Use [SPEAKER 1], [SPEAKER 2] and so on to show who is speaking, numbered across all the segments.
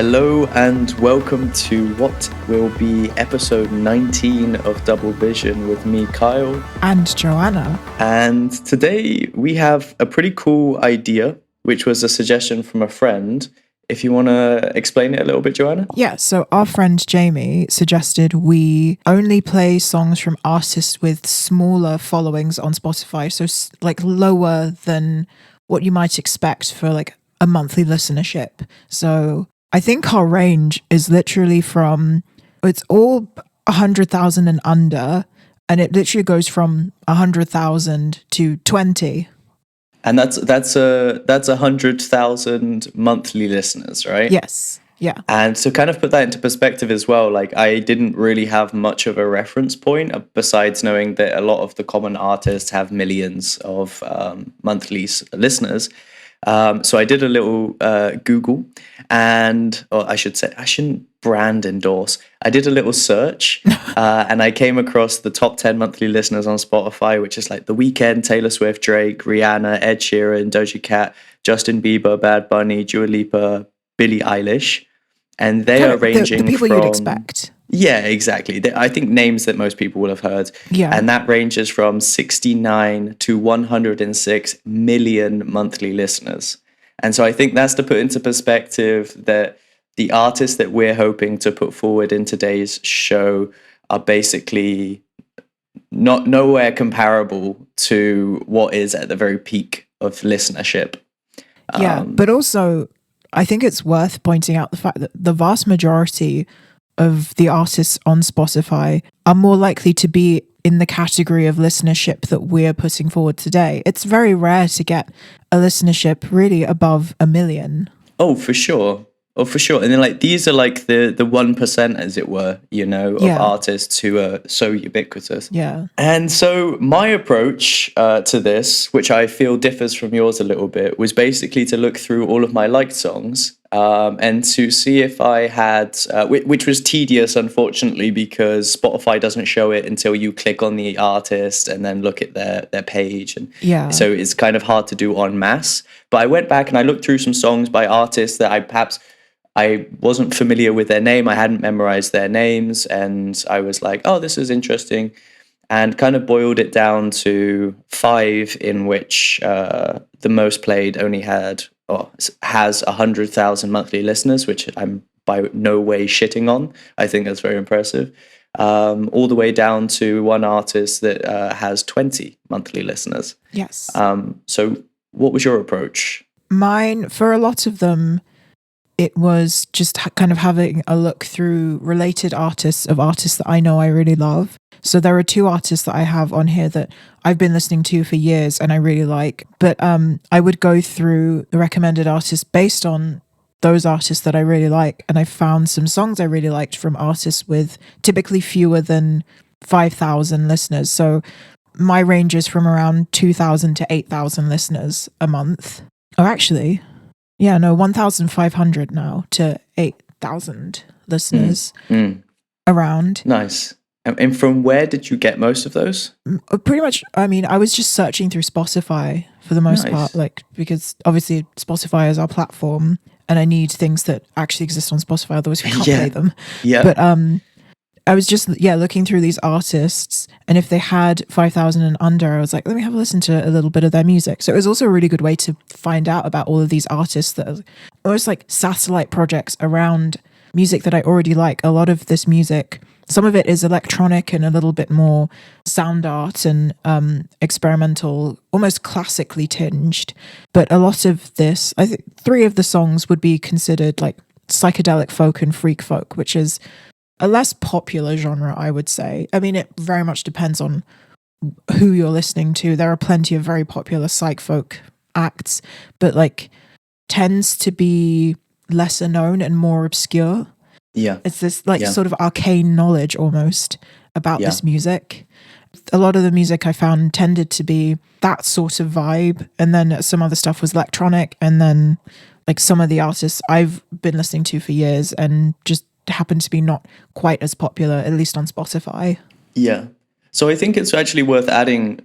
[SPEAKER 1] Hello and welcome to what will be episode 19 of Double Vision with me, Kyle.
[SPEAKER 2] And Joanna.
[SPEAKER 1] And today we have a pretty cool idea, which was a suggestion from a friend. If you want to explain it a little bit, Joanna?
[SPEAKER 2] Yeah, so our friend Jamie suggested we only play songs from artists with smaller followings on Spotify, so like lower than what you might expect for like a monthly listenership. So I think our range is literally from, it's all 100,000 and under, and it literally goes from 100,000 to 20.
[SPEAKER 1] And that's 100,000 monthly listeners, right?
[SPEAKER 2] Yes. Yeah.
[SPEAKER 1] And to kind of put that into perspective as well, like I didn't really have much of a reference point besides knowing that a lot of the common artists have millions of monthly listeners. So I did a little Google or I should say, I shouldn't brand endorse. I did a little search and I came across the top 10 monthly listeners on Spotify, which is like The Weeknd, Taylor Swift, Drake, Rihanna, Ed Sheeran, Doja Cat, Justin Bieber, Bad Bunny, Dua Lipa, Billie Eilish. And they are ranging
[SPEAKER 2] the people
[SPEAKER 1] from...
[SPEAKER 2] you'd expect.
[SPEAKER 1] Yeah, exactly. I think names that most people will have heard.
[SPEAKER 2] Yeah.
[SPEAKER 1] And that ranges from 69 to 106 million monthly listeners. And so I think that's to put into perspective that the artists that we're hoping to put forward in today's show are basically nowhere comparable to what is at the very peak of listenership.
[SPEAKER 2] Yeah, but also I think it's worth pointing out the fact that the vast majority of the artists on Spotify are more likely to be in the category of listenership that we're putting forward today. It's very rare to get a listenership really above 1 million.
[SPEAKER 1] Oh, for sure. Oh, for sure. And then like these are like the 1%, as it were, of artists who are so ubiquitous.
[SPEAKER 2] Yeah.
[SPEAKER 1] And so my approach to this, which I feel differs from yours a little bit, was basically to look through all of my liked songs and to see if I had, which was tedious, unfortunately, because Spotify doesn't show it until you click on the artist and then look at their page. And so it's kind of hard to do en masse. But I went back and I looked through some songs by artists that I wasn't familiar with their name. I hadn't memorized their names. And I was like, oh, this is interesting. And kind of boiled it down to 5 in which the most played only has 100,000 monthly listeners, which I'm by no way shitting on. I think that's very impressive. All the way down to one artist that has 20 monthly listeners.
[SPEAKER 2] Yes.
[SPEAKER 1] So what was your approach?
[SPEAKER 2] Mine, for a lot of them, it was just kind of having a look through related artists that I know I really love. So there are 2 artists that I have on here that I've been listening to for years and I really like. But I would go through the recommended artists based on those artists that I really like. And I found some songs I really liked from artists with typically fewer than 5,000 listeners. So my range is from around 2,000 to 8,000 listeners a month. Or actually... 1,500 now to 8,000 listeners around.
[SPEAKER 1] Nice. And from where did you get most of those?
[SPEAKER 2] Pretty much, I mean, I was just searching through Spotify for the most part, like, because obviously Spotify is our platform and I need things that actually exist on Spotify, otherwise we can't play them.
[SPEAKER 1] Yeah.
[SPEAKER 2] But I was just, looking through these artists, and if they had 5,000 and under, I was like, let me have a listen to a little bit of their music. So it was also a really good way to find out about all of these artists that are almost like satellite projects around music that I already like. A lot of this music, some of it is electronic and a little bit more sound art and experimental, almost classically tinged. But a lot of this, I think 3 of the songs would be considered like psychedelic folk and freak folk, which is a less popular genre, I would say. I mean, it very much depends on who you're listening to. There are plenty of very popular psych folk acts, but like tends to be lesser known and more obscure.
[SPEAKER 1] Yeah.
[SPEAKER 2] It's this like sort of arcane knowledge almost about this music. A lot of the music I found tended to be that sort of vibe, and then some other stuff was electronic, and then like some of the artists I've been listening to for years and just happen to be not quite as popular, at least on Spotify.
[SPEAKER 1] Yeah. So I think it's actually worth adding,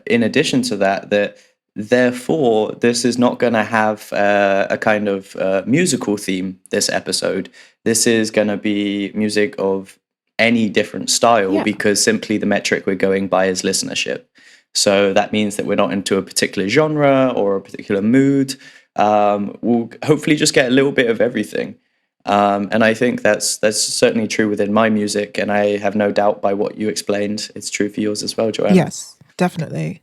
[SPEAKER 1] in addition to that Therefore, this is not going to have a kind of musical theme this episode. This is going to be music of any different style
[SPEAKER 2] Yeah.
[SPEAKER 1] because simply the metric we're going by is listenership. So that means that we're not into a particular genre or a particular mood. We'll hopefully just get a little bit of everything. And I think that's certainly true within my music, and I have no doubt by what you explained, it's true for yours as well, Joanne.
[SPEAKER 2] Yes, definitely.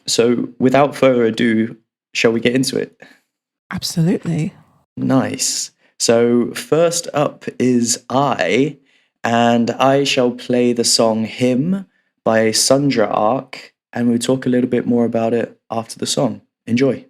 [SPEAKER 1] So without further ado, shall we get into it?
[SPEAKER 2] Absolutely.
[SPEAKER 1] Nice. So first up is I, and I shall play the song Hymn by Sundra Ark, and we'll talk a little bit more about it after the song. Enjoy.